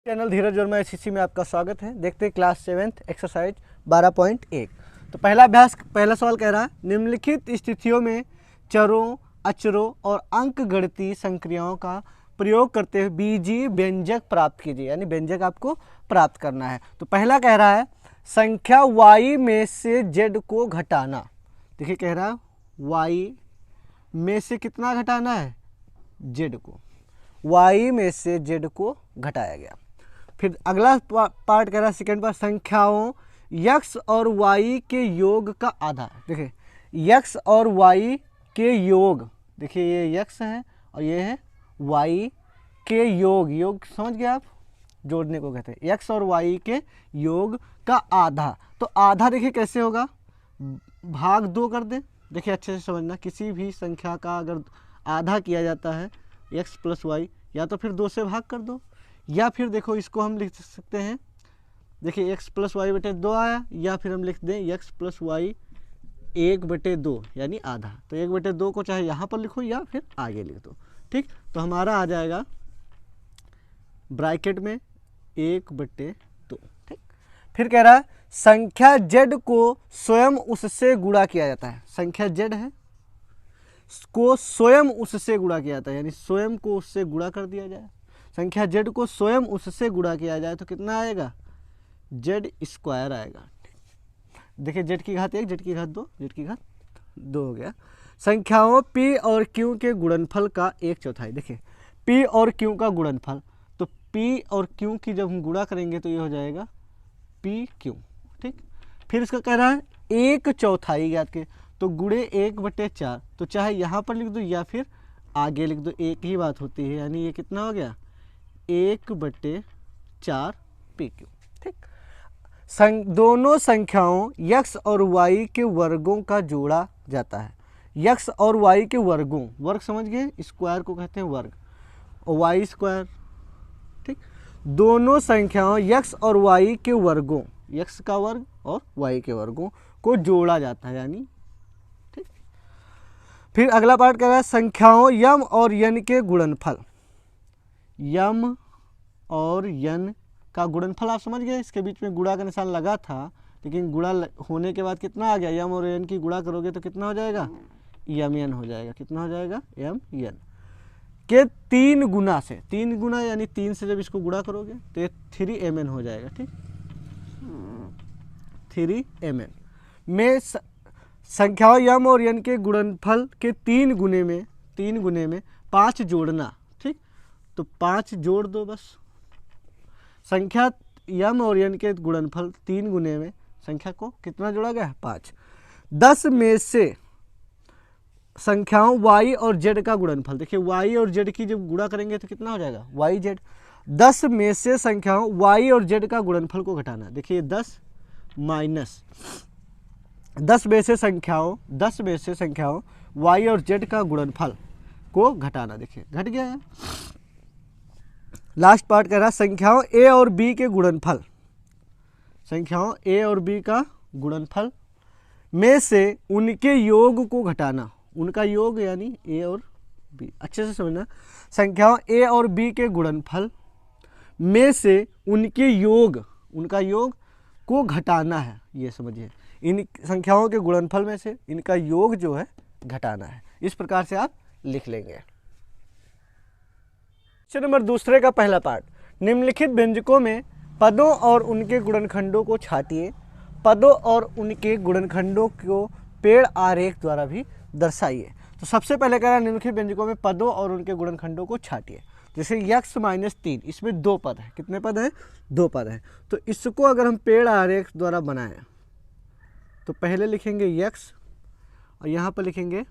Channel धीरज Verma SSC में आपका स्वागत है। देखते हैं क्लास 7th एक्सरसाइज 12.1। तो पहला सवाल कह रहा है निम्नलिखित स्थितियों में चरों, अचरों और अंकगणितीय संक्रियाओं का प्रयोग करते हुए बीजीय व्यंजक प्राप्त कीजिए, यानी व्यंजक आपको प्राप्त करना है। तो पहला कह रहा है संख्या y में से z को घटाना। देखिए कह रहा है y में से कितना घटाना है, z को, y में से z को घटाया गया। फिर अगला पार्ट कह रहा है सेकेंड पार्ट संख्याओं x और y के योग का आधा। देखिए x और y के योग, देखिए ये x है और ये है y के योग, योग समझ गए आप, जोड़ने को कहते हैं। x और y के योग का आधा, तो आधा देखिए कैसे होगा, भाग 2 कर दें। देखिए अच्छे से समझना, किसी भी संख्या का अगर आधा किया जाता है x प्लस वाई, या तो फिर 2 से भाग कर दो, या फिर देखो इसको हम लिख सकते हैं, देखिए x प्लस वाई बटे 2 आया, या फिर हम लिख दें x प्लस वाई 1/2 यानी आधा। तो 1/2 को चाहे यहाँ पर लिखो या फिर आगे लिख दो, ठीक। तो हमारा आ जाएगा ब्रैकेट में 1/2, ठीक। फिर कह रहा है संख्या z को स्वयं उससे गुणा किया जाता है। संख्या z है को स्वयं उससे गुणा किया जाता है, यानी स्वयं को उससे गुणा कर दिया जाए। संख्या z को स्वयं उससे गुणा किया जाए तो कितना आएगा, z² आएगा। देखिए z की घात 1, z की घात 2, z की घात 2 हो गया। संख्याओं p और q के गुणनफल का 1/4। देखिए p और q का गुणनफल, तो p और q की जब हम गुणा करेंगे तो ये हो जाएगा pq, ठीक। फिर इसका कह रहा है 1/4 ज्ञात के, तो गुणे 1/4, तो चाहे यहाँ पर लिख दो या फिर आगे लिख दो, एक ही बात होती है। यानी ये कितना हो गया 1/4 pq, ठीक। दोनों संख्याओं x और y के वर्गों का जोड़ा जाता है। x और y के वर्गों, वर्ग समझ गए, स्क्वायर को कहते हैं वर्ग, और y², ठीक। दोनों संख्याओं x और y के वर्गों, x का वर्ग और y के वर्गों को जोड़ा जाता है, यानी, ठीक। फिर अगला पार्ट कह रहा है संख्याओं यम और यन के गुणनफल। यम और यन का गुणनफल आप समझ गए, इसके बीच में गुणा का निशान लगा था, लेकिन गुणा होने के बाद कितना आ गया, यम और यन की गुणा करोगे तो कितना हो जाएगा, यम यन हो जाएगा। कितना हो जाएगा, यम यन के 3 गुना से, 3 गुना यानी 3 से जब इसको गुणा करोगे तो ये 3mn हो जाएगा, ठीक। 3mn में संख्याओं यम और यन के गुणनफल के 3 गुने में 5 जोड़ना, ठीक। तो 5 जोड़ दो बस। संख्या यम और यन के गुणनफल 3 गुने में संख्या को कितना जोड़ा गया है, 5। 10 में से संख्याओं y और z का गुणनफल, देखिए y और z की जब गुणा करेंगे तो कितना हो जाएगा, yz। 10 में से संख्याओं y और z का गुणनफल को घटाना। देखिए 10 माइनस 10 में से संख्याओं y और z का गुणनफल को घटाना। देखिए घट गया है। लास्ट पार्ट कह रहा है संख्याओं a और b के गुणनफल, संख्याओं a और b का गुणनफल में से उनके योग को घटाना। उनका योग यानी a और b, अच्छे से समझना। संख्याओं a और b के गुणनफल में से उनके योग, उनका योग को घटाना है, ये समझिए। इन संख्याओं के गुणनफल में से इनका योग जो है घटाना है। इस प्रकार से आप लिख लेंगे। क्वेश्चन नंबर दूसरे का पहला पार्ट, निम्नलिखित व्यंजकों में पदों और उनके गुणनखंडों को छाटिए। पदों और उनके गुणनखंडों को पेड़ आरेख द्वारा भी दर्शाइए। तो सबसे पहले कह रहा है निम्नलिखित व्यंजकों में पदों और उनके गुणनखंडों को छाटिए। जैसे x - 3, इसमें 2 पद है। कितने पद हैं, 2 पद हैं। तो इसको अगर हम पेड़ आरेख द्वारा बनाएं तो पहले लिखेंगे x और यहाँ पर लिखेंगे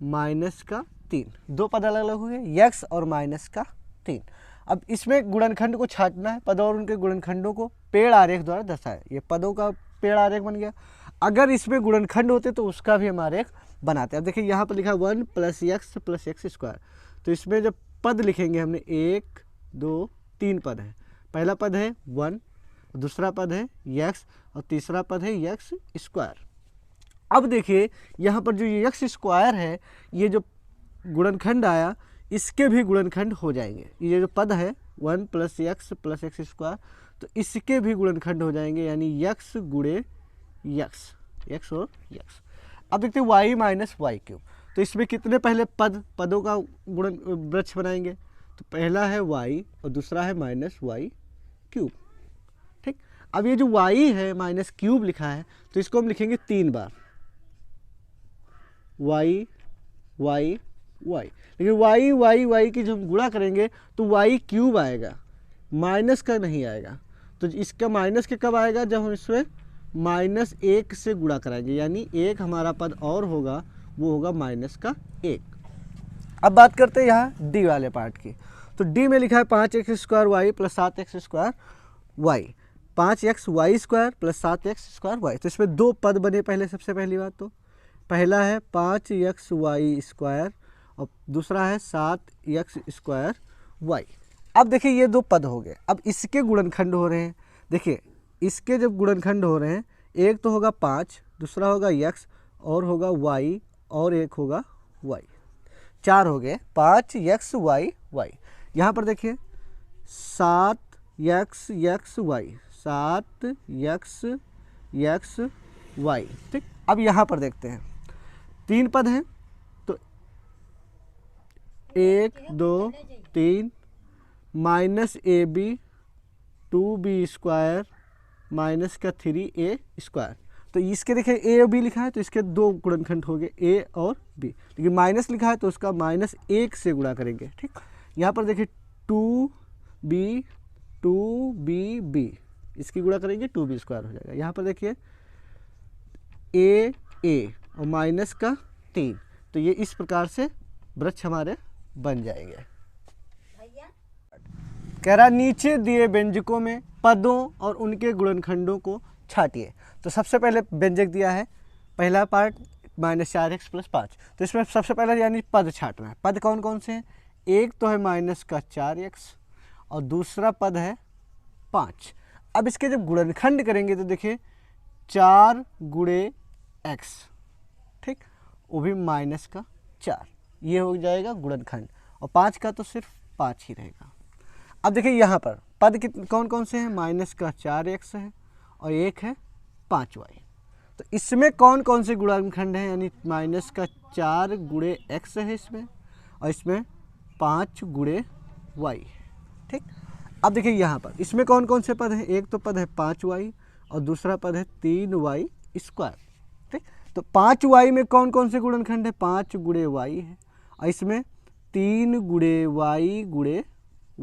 -3, 2 पद अलग अलग हुए, x और -3। अब इसमें गुणनखंड को छाटना है, पदों और उनके गुणनखंडों को पेड़ आरेख द्वारा दर्शाया। ये पदों का पेड़ आरेख बन गया। अगर इसमें गुणनखंड होते तो उसका भी हम आरेख बनाते हैं। अब देखिए यहाँ पर लिखा 1 + x + x²। तो इसमें जब पद लिखेंगे हमने 1 2 3 पद है। पहला पद है 1, दूसरा पद है x और तीसरा पद है x²। अब देखिए यहाँ पर जो ये x² है, ये जो गुणनखंड आया इसके भी गुणनखंड हो जाएंगे। ये जो पद है 1 + x + x², तो इसके भी गुणनखंड हो जाएंगे, यानी x गुणे x और x। अब देखते हैं y - y³, तो इसमें कितने पहले पदों का गुणन वृक्ष बनाएंगे, तो पहला है y और दूसरा है -y³। ठीक, अब ये जो y है -³ लिखा है, तो इसको हम लिखेंगे 3 बार, y y y। लेकिन y की जब हम गुणा करेंगे तो y³ आएगा, माइनस का नहीं आएगा। तो इसका माइनस के कब आएगा, जब हम इसमें -1 से गुणा कराएंगे, यानी एक हमारा पद और होगा, वो होगा -1। अब बात करते हैं यहाँ डी वाले पार्ट की। तो डी में लिखा है 5x² y + 7x² y, 5xy² + 7x² y। तो इसमें 2 पद बने पहले, सबसे पहली बात तो पहला है 5xy² और दूसरा है 7x² y। अब देखिए ये 2 पद हो गए, अब इसके गुणनखंड हो रहे हैं। देखिए इसके जब गुणनखंड हो रहे हैं, एक तो होगा 5, दूसरा होगा x और होगा y और एक होगा y, 4 हो गए, 5xy y। यहाँ पर देखिए 7xy 7xy। ठीक, अब यहाँ पर देखते हैं 3 पद हैं, तो 1 2 3 -ab 2b² -3a²। तो इसके देखिए a और b लिखा है, तो इसके 2 गुणनखंड हो गए, a और b। लेकिन माइनस लिखा है तो उसका -1 से गुणा करेंगे। ठीक, यहाँ पर देखिए 2b इसकी गुणा करेंगे 2b² हो जाएगा। यहाँ पर देखिए a और -3, तो ये इस प्रकार से वृक्ष हमारे बन जाएंगे। कह रहा नीचे दिए व्यंजकों में पदों और उनके गुणनखंडों को छाटिए। तो सबसे पहले व्यंजक दिया है, पहला पार्ट -4x + 5, तो इसमें सबसे पहले यानी पद छाटना है। पद कौन कौन से हैं, एक तो है -4x और दूसरा पद है 5। अब इसके जब गुणनखंड करेंगे तो देखिए 4 × x, ठीक, वो भी -4, ये हो जाएगा गुणनखंड, और 5 का तो सिर्फ 5 ही रहेगा। अब देखिए यहाँ पर पद कौन कौन से हैं, -4x है और एक है 5y। तो इसमें कौन कौन से गुणनखंड हैं, यानी -4 × x है इसमें, और इसमें 5 × y। ठीक, अब देखिए यहाँ पर इसमें कौन कौन से पद हैं, एक तो पद है 5y और दूसरा पद है 3y²। ठीक, तो 5y में कौन कौन से गुणनखंड है, 5 × y है, और इसमें 3 × y ×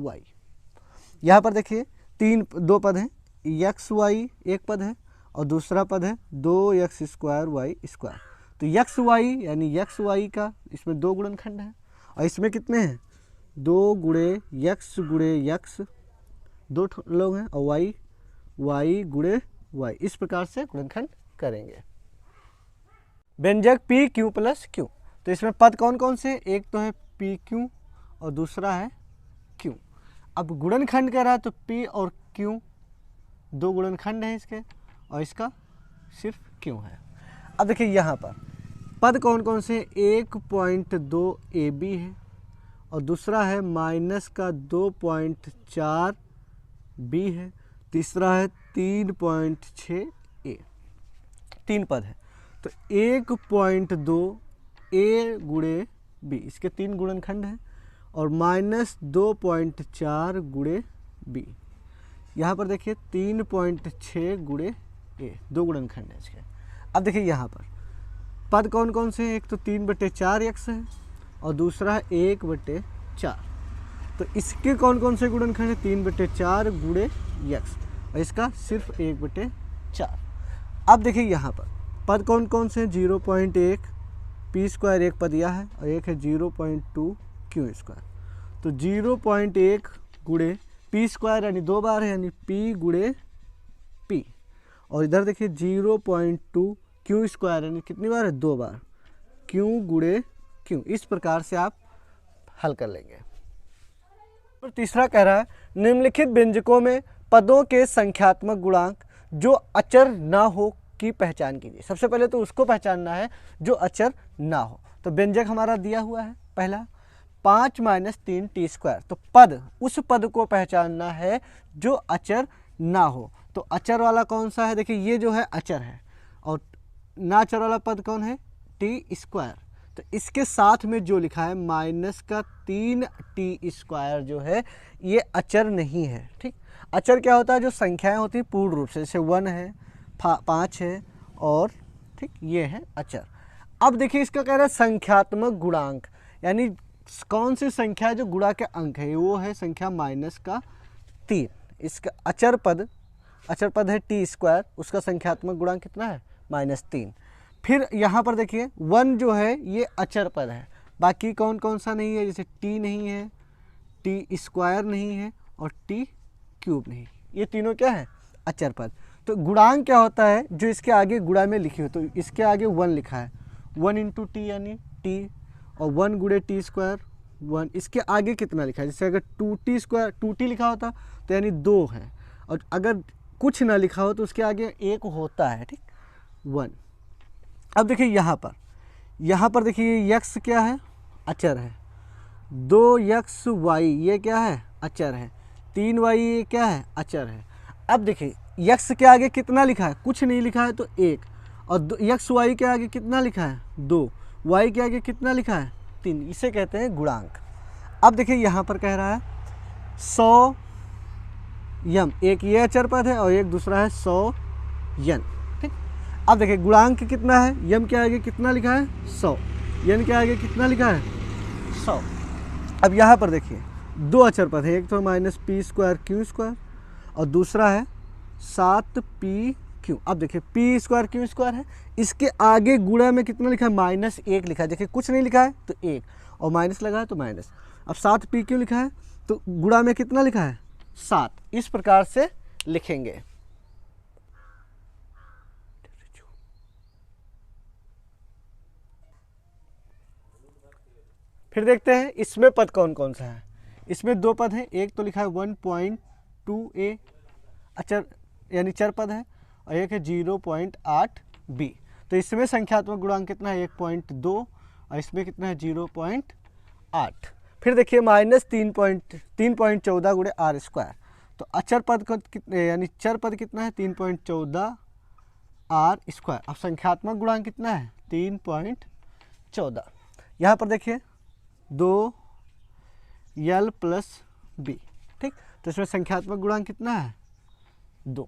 y। यहाँ पर देखिए 2 पद हैं, xy एक पद है और दूसरा पद है 2x² y²। तो xy यानी xy का इसमें 2 गुणनखंड हैं, और इसमें कितने हैं, 2 × x × x 2 लोग हैं, और y × y। इस प्रकार से गुणनखंड करेंगे। व्यंजक pq + q, तो इसमें पद कौन कौन से, एक तो है pq और दूसरा है q। अब गुणनखंड कह रहा है तो p और q 2 गुणनखंड हैं इसके, और इसका सिर्फ q है। अब देखिए यहाँ पर पद कौन कौन से, 1.2 ab है और दूसरा है -2.4 b है, तीसरा है 3.6 a। 3 पद है, तो 1.2 a × b, इसके 3 गुणनखंड हैं, और -2.4 × b। यहाँ पर देखिए 3.6 × a, 2 गुणनखंड है इसके। अब देखिए यहाँ पर पद कौन कौन से हैं, एक तो 3/4x है और दूसरा है 1/4। तो इसके कौन कौन से गुणनखंड है, 3/4 × x, और इसका सिर्फ 1/4। अब देखिए यहाँ पर पद कौन कौन से हैं, 0.1 p² एक पद यह है, और एक है 0.2 q²। तो 0.1 × p² यानी 2 बार है, यानी p × p, और इधर देखिए 0.2 q² यानी कितनी बार है, 2 बार, q × q। इस प्रकार से आप हल कर लेंगे। और तीसरा कह रहा है निम्नलिखित व्यंजकों में पदों के संख्यात्मक गुणांक जो अचर ना हो की पहचान कीजिए। सबसे पहले तो उसको पहचानना है जो अचर ना हो। तो व्यंजक हमारा दिया हुआ है, पहला 5 माइनस 3 टी स्क्वायर। तो पद, उस पद को पहचानना है जो अचर ना हो। तो अचर वाला कौन सा है, देखिए ये जो है अचर है, और ना अचर वाला पद कौन है, टी स्क्वायर। तो इसके साथ में जो लिखा है माइनस का 3 टी स्क्वायर जो है ये अचर नहीं है। ठीक, अचर क्या होता है, जो संख्याएं होती हैं पूर्ण रूप से, जैसे 1 है, 5 है, और ठीक ये है अचर। अब देखिए इसका कह रहा है संख्यात्मक गुणांक, यानी कौन सी संख्या है जो गुणा के अंक है, वो है संख्या माइनस का 3। इसका अचर पद है टी स्क्वायर, उसका संख्यात्मक गुणांक कितना है, -3। फिर यहाँ पर देखिए 1 जो है ये अचर पद है, बाकी कौन कौन सा नहीं है, जैसे टी नहीं है, टी स्क्वायर नहीं है, और टी क्यूब नहीं, ये तीनों क्या है, अचर पद। तो गुणांक क्या होता है, जो इसके आगे गुणा में लिखी हो, तो इसके आगे 1 लिखा है, 1 इंटू टी यानी टी, और 1 गुणे टी स्क्वायर 1, इसके आगे कितना लिखा है, जैसे अगर 2t स्क्वायर 2t लिखा होता तो यानी 2 है, और अगर कुछ ना लिखा हो तो उसके आगे 1 होता है, ठीक, 1। अब देखिए यहाँ पर देखिए यक्स क्या है, अचर है, 2xy ये क्या है, अचर है, 3y ये क्या है, अचर है। अब देखिए यक्स के आगे कितना लिखा है, कुछ नहीं लिखा है तो 1, और यक्स वाई के आगे कितना लिखा है, 2, वाई के आगे कितना लिखा है, 3, इसे कहते हैं गुणांक। अब देखिए यहाँ पर कह रहा है 100 यम, एक ये अचर पद है और एक दूसरा है 100 यन। ठीक, अब देखिए गुणांक कितना है, यम के आगे कितना लिखा है, 100, यन के आगे कितना लिखा है, 100। अब यहाँ पर देखिए 2 अचर पद है, एक तो minus P square Q square, और दूसरा है 7p क्यू। अब देखिए पी स्क्वायर क्यू स्क्वायर है, इसके आगे गुणा में कितना लिखा है, -1 लिखा है, देखिए कुछ नहीं लिखा है तो 1, और माइनस लगा है तो माइनस। अब 7p क्यू लिखा है तो गुणा में कितना लिखा है, 7, इस प्रकार से लिखेंगे। फिर देखते हैं इसमें पद कौन कौन सा है। इसमें 2 पद हैं, एक तो लिखा है 1.2a अचर यानी चर पद है, और एक है 0.8b। तो इसमें संख्यात्मक गुणांक कितना है, 1.2, और इसमें कितना है 0.8। फिर देखिए -3.14 गुणे आर स्क्वायर। तो अचर पद का कितने, यानी चर पद कितना है, 3.14 आर स्क्वायर। अब संख्यात्मक गुणांक कितना है, 3.14। यहाँ पर देखिए 2l + b। ठीक, तो इसमें संख्यात्मक गुणांक कितना है, 2।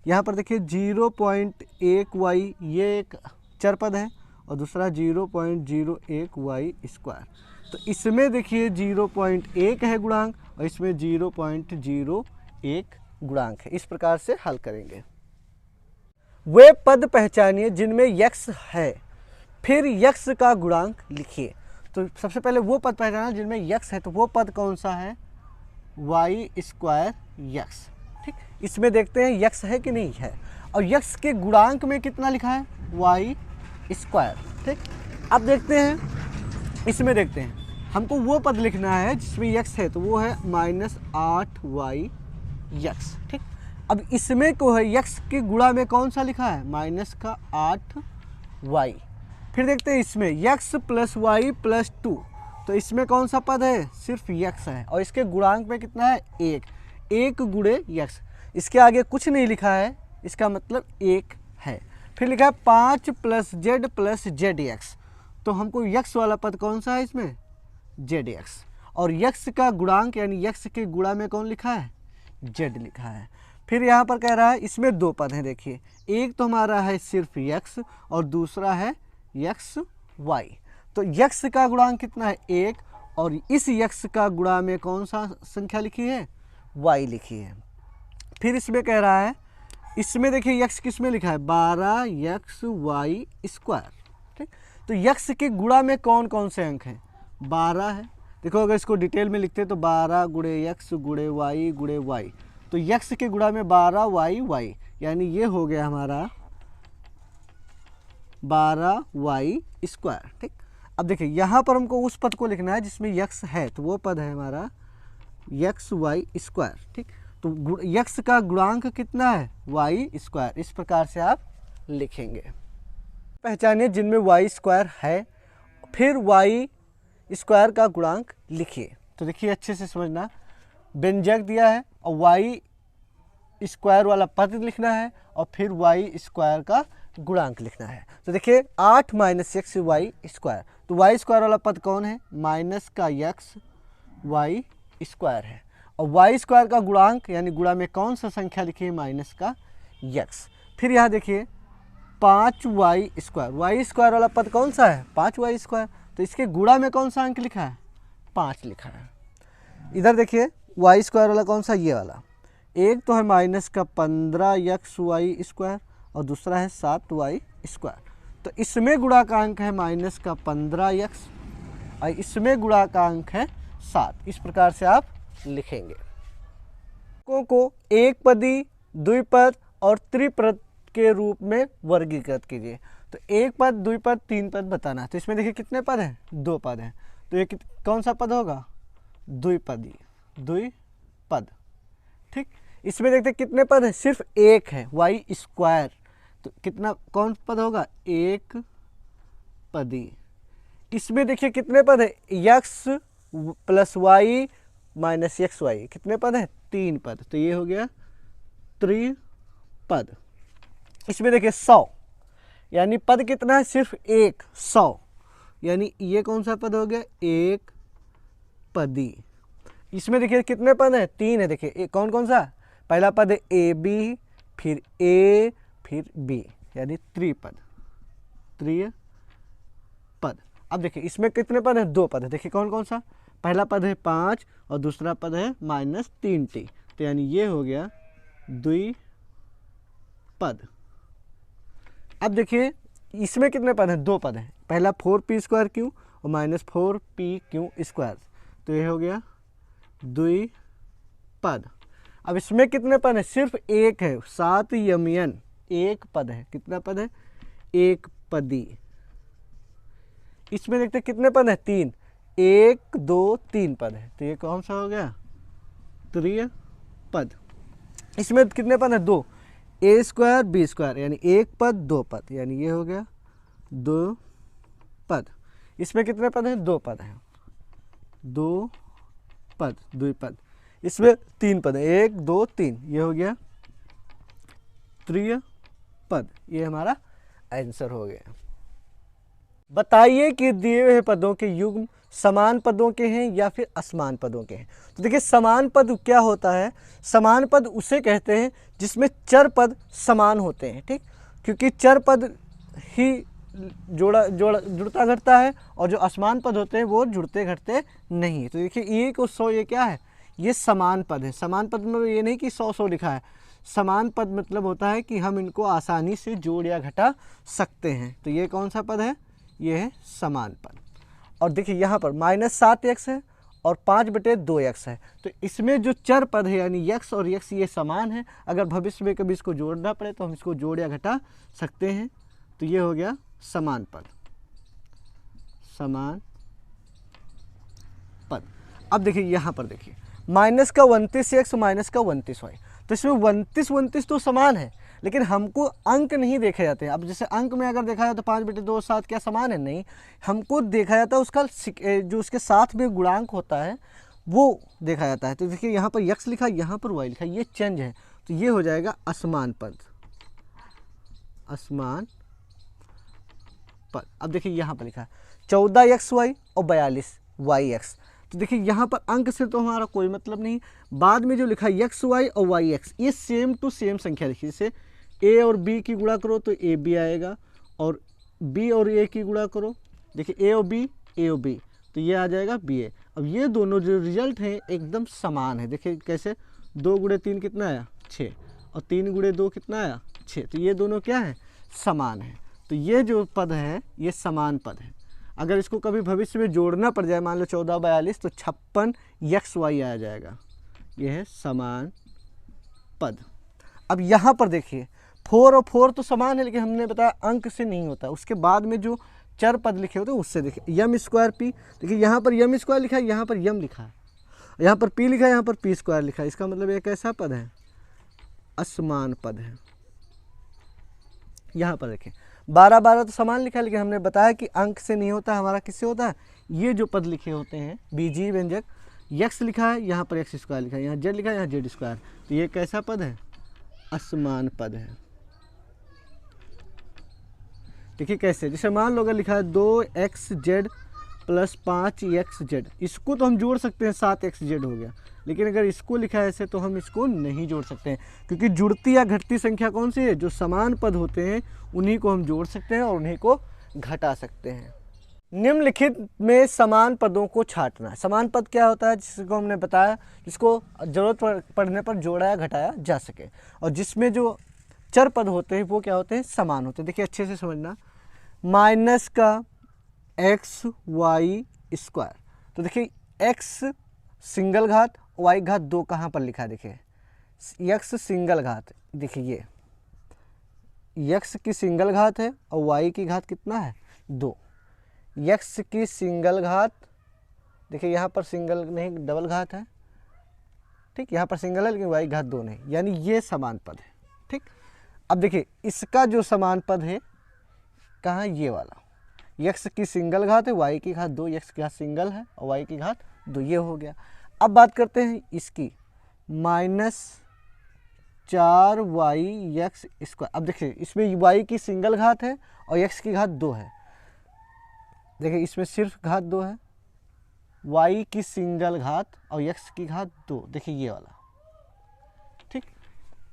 यहाँ पर देखिए 0.1y ये एक चर पद है, और दूसरा 0.01y स्क्वायर। तो इसमें देखिए 0.1 है गुणांक, और इसमें 0.01 गुणांक है। इस प्रकार से हल करेंगे। वे पद पहचानिए जिनमें यक्स है, फिर यक्स का गुणांक लिखिए। तो सबसे पहले वो पद पहचाना जिनमें यक्स है, तो वो पद कौन सा है, y स्क्वायर यक्स। ठीक, इसमें देखते हैं यक्स है कि नहीं है, और यक्स के गुणांक में कितना लिखा है, y स्क्वायर। ठीक, अब देखते हैं, इसमें देखते हैं हमको वो पद लिखना है जिसमें यक्स है, तो वो है -8y यक्स। ठीक, अब इसमें को है यक्स के गुणा में कौन सा लिखा है, -8y। फिर देखते हैं इसमें यक्स + y + 2, तो इसमें कौन सा पद है, सिर्फ यक्स है, और इसके गुणांक में कितना है, 1 गुणे यक्स। इसके आगे कुछ नहीं लिखा है, इसका मतलब 1 है। फिर लिखा है 5 + z + zx, तो हमको यक्स वाला पद कौन सा है इसमें, zx, और यक्स का गुणांक यानी यक्स के गुणा में कौन लिखा है, z लिखा है। फिर यहाँ पर कह रहा है इसमें 2 पद हैं, देखिए एक तो हमारा है सिर्फ यक्स, और दूसरा है यक्स वाई। तो यक्स का गुणांक कितना है, 1, और इस यक्स का गुणा में कौन सा संख्या लिखी है, y लिखी है। फिर इसमें कह रहा है, इसमें देखिए यक्स किस में लिखा है, 12xy स्क्वायर। ठीक, तो यक्स के गुणा में कौन कौन से अंक हैं, 12 है। देखो अगर इसको डिटेल में लिखते हैं तो 12 गुणे यक्स गुणे वाई गुणे वाई, तो यक्स के गुणा में 12y y, यानी ये हो गया हमारा 12y स्क्वायर। ठीक, अब देखिए यहाँ पर हमको उस पद को लिखना है जिसमें यक्स है, तो वो पद है हमारा xy स्क्वायर। ठीक, तो यक्स का गुणांक कितना है, y स्क्वायर। इस प्रकार से आप लिखेंगे। पहचानिए जिनमें y स्क्वायर है, फिर y स्क्वायर का गुणांक लिखिए। तो देखिए अच्छे से समझना, व्यंजक दिया है और वाई स्क्वायर वाला पद लिखना है और फिर वाई स्क्वायर का गुणांक लिखना है। तो देखिए 8 माइनस एक्स वाई स्क्वायर, तो वाई स्क्वायर वाला पद कौन है, माइनस का एक्स वाई स्क्वायर है, और वाई स्क्वायर का गुणांक यानी गुणा में कौन सा संख्या लिखी है, माइनस का एक्स। फिर यहाँ देखिए 5 वाई स्क्वायर, वाई स्क्वायर वाला पद कौन सा है, 5 वाई स्क्वायर, तो इसके गुणा में कौन सा अंक लिखा है, 5 लिखा है। इधर देखिए वाई स्क्वायर वाला कौन सा, ये वाला, एक तो है माइनस का 15 एक्स वाई स्क्वायर और दूसरा है 7 वाई स्क्वायर, तो इसमें गुणा का अंक है माइनस का 15 एक्स और इसमें गुणा का अंक है 7। इस प्रकार से आप लिखेंगे। को एक पदी, द्विपद और त्रिपद के रूप में वर्गीकृत कीजिए। तो एक पद, द्विपद, तीन पद बताना है। तो इसमें देखिए कितने पद हैं, 2 पद हैं, तो ये कौन सा पद होगा, द्विपदी, द्विपद। ठीक, इसमें देखते कितने पद हैं, सिर्फ एक है, वाई स्क्वायर, तो कितना कौन पद होगा, एक पदी। इसमें देखिए कितने पद है, x plus y minus x y, कितने पद है, 3 पद, तो ये हो गया त्रिपद। इसमें देखिए 100, यानी पद कितना है, सिर्फ एक, 100, यानी ये कौन सा पद हो गया, एक पदी। इसमें देखिए कितने पद हैं, 3 है, देखिए कौन कौन सा, पहला पद है ए बी, फिर ए, फिर बी, यानी त्रिपद, त्रिपद। अब देखिए इसमें कितने पद हैं, 2 पद है, देखिए कौन कौन सा, पहला पद है 5 और दूसरा पद है -3t, तो यानी ये हो गया द्विपद। अब देखिए इसमें कितने पद हैं, 2 पद हैं, पहला 4p स्क्वायर क्यू और -4p क्यू स्क्वायर, तो ये हो गया द्विपद। अब इसमें कितने पद हैं, सिर्फ एक है, 7 यमयन, एक पद है, कितना पद है, एक पदी। इसमें देखते कितने पद हैं, 3, 1 2 3 पद है, तो ये कौन सा हो गया, त्रिपद। इसमें कितने पद हैं, 2, ए स्क्वायर बी स्क्वायर, यानी एक पद 2 पद, यानी ये हो गया 2 पद। इसमें कितने पद हैं, 2 पद हैं, 2 पद, द्विपद। इसमें 3 पद है, 1 2 3, ये हो गया त्रिपद। ये हमारा आंसर हो गया। बताइए कि दिए हुए पदों के युग्म समान पदों के हैं या फिर असमान पदों के हैं। तो देखिए समान पद क्या होता है, समान पद उसे कहते हैं जिसमें चर पद समान होते हैं। ठीक, क्योंकि चर पद ही जुड़ता घटता है और जो असमान पद होते हैं वो जुड़ते घटते नहीं। तो देखिए ये को 100, ये क्या है, ये समान पद है। समान पद में ये नहीं कि 100 लिखा है, समान पद मतलब होता है कि हम इनको आसानी से जोड़ या घटा सकते हैं। तो ये कौन सा पद है, ये है समान पद। और देखिए यहाँ पर -7x है और 5/2x है, तो इसमें जो चर पद है यानी x और x ये समान है। अगर भविष्य में कभी इसको जोड़ना पड़े तो हम इसको जोड़ या घटा सकते हैं। तो ये हो गया समान पद, समान पद। अब देखिए यहाँ पर देखिए -29x -29y, तो इसमें 29 तो समान है, लेकिन हमको अंक नहीं देखे जाते हैं। अब जैसे अंक में अगर देखा जाए तो 5/2 7 क्या समान है, नहीं, हमको देखा जाता है उसका जो उसके साथ में गुणांक होता है वो देखा जाता है। तो देखिए यहाँ पर x लिखा, यहाँ पर y लिखा, ये चेंज है, तो ये हो जाएगा असमान पद, असमान पद। अब देखिए यहाँ पर लिखा है 14xy और 42yx, तो देखिए यहाँ पर अंक से तो हमारा कोई मतलब नहीं, बाद में जो लिखा है xy और yx ये सेम टू सेम संख्या लिखी। जैसे a और b की गुणा करो तो a b आएगा और b और a की गुणा करो, देखिए a और b तो ये आ जाएगा ba। अब ये दोनों जो रिजल्ट हैं एकदम समान है। देखिए कैसे, 2 × 3 कितना आया, 6, और 3 × 2 कितना आया, 6, तो ये दोनों क्या है, समान है। तो ये जो पद है ये समान पद है। अगर इसको कभी भविष्य में जोड़ना पड़ जाए, मान लो 14 42, तो 56xy आ जाएगा, ये है समान पद। अब यहाँ पर देखिए 4 और 4 तो समान है, लेकिन हमने बताया अंक से नहीं होता, उसके बाद में जो चर पद लिखे होते हैं उससे। देखिए यम स्क्वायर पी, देखिए यहाँ पर यम स्क्वायर लिखा है, यहाँ पर यम लिखा है, यहाँ पर पी लिखा है, यहाँ पर पी स्क्वायर लिखा है, इसका मतलब एक ऐसा पद है, असमान पद है। यहाँ पर देखिए 12 तो समान लिखा है, लेकिन हमने बताया कि अंक से नहीं होता, हमारा किससे होता है, ये जो पद लिखे होते हैं बीजीय व्यंजक, यक्स लिखा है, यहाँ पर एक्स स्क्वायर लिखा है, यहाँ जेड लिखा है, यहाँ जेड स्क्वायर, तो ये कैसा पद है, असमान पद है। देखिए कैसे, जैसे मान लो अगर लिखा है 2xz प्लस 5xz, इसको तो हम जोड़ सकते हैं, 7xz हो गया, लेकिन अगर इसको लिखा है ऐसे तो हम इसको नहीं जोड़ सकते हैं, क्योंकि जुड़ती या घटती संख्या कौन सी है, जो समान पद होते हैं उन्हीं को हम जोड़ सकते हैं और उन्हीं को घटा सकते हैं। निम्नलिखित में समान पदों को छांटना। समान पद क्या होता है, जिसको हमने बताया, जिसको जरूरत पड़ने पर जोड़ा या घटाया जा सके, और जिसमें जो चर पद होते हैं वो क्या होते हैं, समान होते हैं। देखिए अच्छे से समझना, माइनस का एक्स वाई स्क्वायर, तो देखिए एक्स सिंगल घात, वाई घात 2 कहाँ पर लिखा है, देखिए एक्स सिंगल घात, देखिए ये एक्स की सिंगल घात है और वाई की घात कितना है, 2। एक्स की सिंगल घात, देखिए यहाँ पर सिंगल नहीं डबल घात है, ठीक, यहाँ पर सिंगल है लेकिन वाई घात 2 नहीं, यानी ये समान पद है। ठीक, अब देखिए इसका जो समान पद है कहाँ, ये वाला, एक्स की सिंगल घात है, वाई की घात 2, एक्स की घात सिंगल है और वाई की घात 2, ये हो गया। अब बात करते हैं इसकी, -4y(x²। अब देखिए इसमें वाई की सिंगल घात है और एक्स की घात 2 है, देखिए इसमें सिर्फ घात 2 है, y की सिंगल घात और x की घात 2, देखिए ये वाला, ठीक,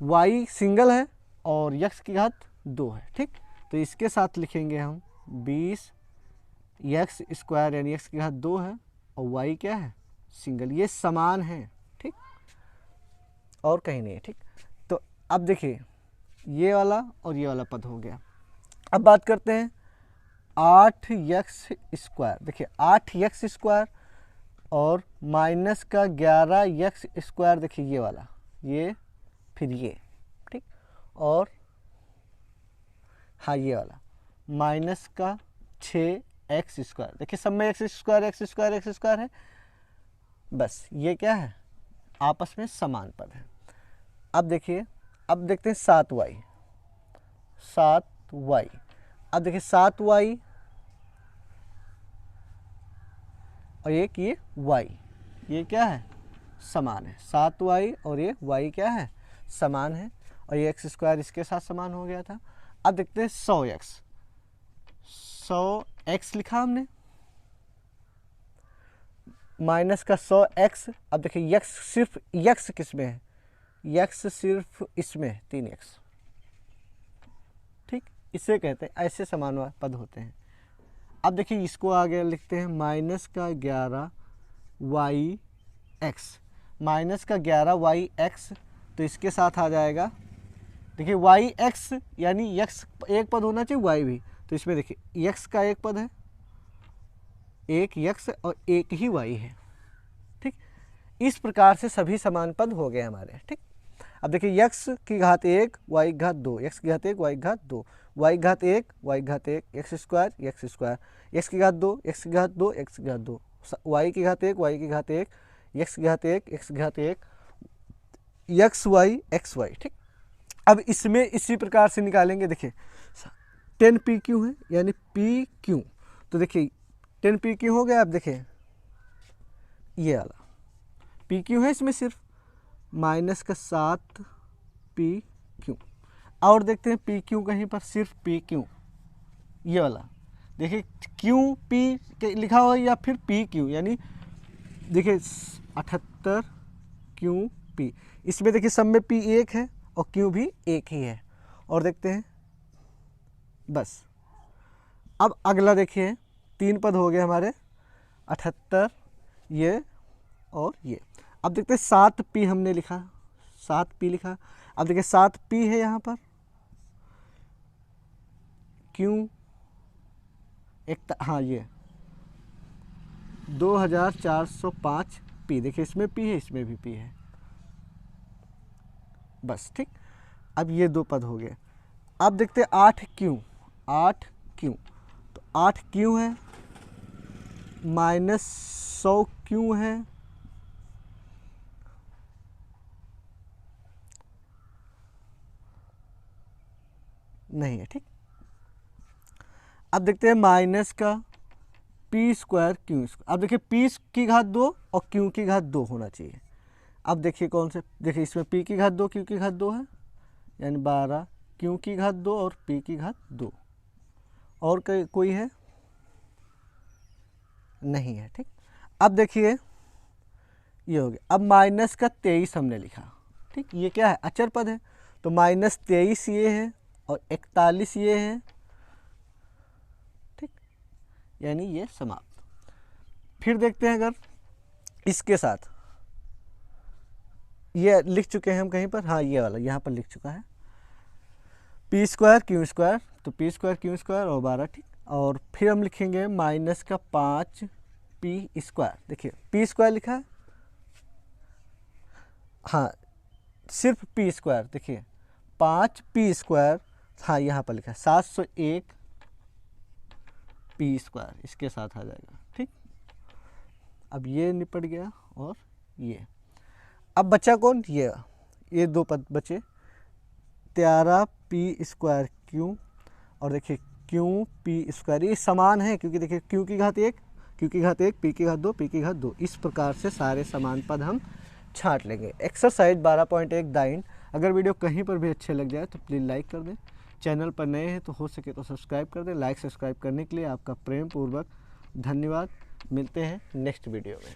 y सिंगल है और x की घात 2 है। ठीक, तो इसके साथ लिखेंगे हम 20x² यानी x की घात 2 है और y क्या है, सिंगल, ये समान है। ठीक, और कहीं नहीं है। ठीक, तो अब देखिए ये वाला और ये वाला पद हो गया। अब बात करते हैं 8x², देखिए 8x² और माइनस का 11x², देखिए ये वाला, ये फिर ये, ठीक, और हाँ ये वाला माइनस का 6x², देखिए सब में x² है, बस ये क्या है, आपस में समान पद है। अब देखिए, अब देखते हैं 7y, अब देखिए 7y और एक ये y, ये क्या है, समान है, 7y और ये y क्या है, समान है, और ये x² इसके साथ समान हो गया था। अब देखते हैं 100x लिखा हमने, माइनस का 100x, अब देखिए x सिर्फ x किस में है, x सिर्फ इसमें है 3x, ठीक, इसे कहते हैं, ऐसे समान पद होते हैं। अब देखिए इसको आगे लिखते हैं माइनस का 11y(x), माइनस का 11y(x), तो इसके साथ आ जाएगा, देखिए y(x) यानी x एक पद होना चाहिए, y भी, तो इसमें देखिए x का एक पद है, एक x और एक ही y है। ठीक, इस प्रकार से सभी समान पद हो गए हमारे। ठीक, अब देखिए x की घात 1 y की घात 2, x की घात 1 y की घात 2, y की घात 1 y की घात 1, x² x की घात 2 x की घात 2 x की घात 2, y की घात 1 y की घात 1, x की घात 1 x की घात 1, xy। ठीक, अब इसमें इसी प्रकार से निकालेंगे, देखिए 10pq है यानी pq, तो देखिए 10pq हो गया। अब देखिए ये वाला pq है, इसमें सिर्फ माइनस का 7pq, और देखते हैं pq कहीं पर सिर्फ pq, ये वाला देखिए qp लिखा हो या फिर pq, यानी देखिए 78qp, इसमें देखिए सब में p एक है और q भी एक ही है, और देखते हैं बस। अब अगला देखिए 3 पद हो गए हमारे, 78 ये और ये। अब देखते हैं 7p हमने लिखा, 7p लिखा, अब देखिए 7p है यहाँ पर, q एक, हाँ ये 2405p, देखिए इसमें p है इसमें भी p है, बस। ठीक, अब ये 2 पद हो गए। अब देखते हैं 8q, तो 8q है, -100q है, नहीं है, ठीक, अब देखते हैं माइनस का पी स्क्वायर क्यू स्क्वायर। अब देखिए पी की घात 2 और क्यू की घात 2 होना चाहिए। अब देखिए कौन से, देखिए इसमें पी की घात 2 क्यू की घात 2 है, यानी 12 क्यू की घात 2 और पी की घात 2। और कोई है नहीं है, ठीक। अब देखिए ये हो गया। अब माइनस का 23 हमने लिखा, ठीक। ये क्या है, अचर पद है, तो माइनस 23 ये है और 41 ये है, ठीक, यानी ये समाप्त। फिर देखते हैं अगर इसके साथ ये लिख चुके हैं हम कहीं पर, हाँ ये वाला यहाँ पर लिख चुका है, पी स्क्वायर क्यू स्क्वायर, तो पी स्क्वायर क्यू स्क्वायर और 12, ठीक। और फिर हम लिखेंगे माइनस का 5 पी स्क्वायर। देखिए पी स्क्वायर लिखा है, हाँ सिर्फ पी स्क्वायर, देखिए 5 पी स्क्वायर, हाँ यहाँ पर लिखा है 701 पी स्क्वायर, इसके साथ आ जाएगा, ठीक। अब ये निपट गया और ये। अब बचा कौन, ये दो पद बचे, 13 पी स्क्वायर क्यू, और देखिए क्यू पी स्क्वायर, ये समान है क्योंकि देखिए क्यू की घात 1 क्यू की घात 1 पी की घात 2 पी की घात 2, इस प्रकार से सारे समान पद हम छांट लेंगे। एक्सरसाइज 12.1 दाइन। अगर वीडियो कहीं पर भी अच्छे लग जाए तो प्लीज़ लाइक कर दें, चैनल पर नए हैं तो हो सके तो सब्सक्राइब कर दें। लाइक सब्सक्राइब करने के लिए आपका प्रेम पूर्वक धन्यवाद। मिलते हैं नेक्स्ट वीडियो में।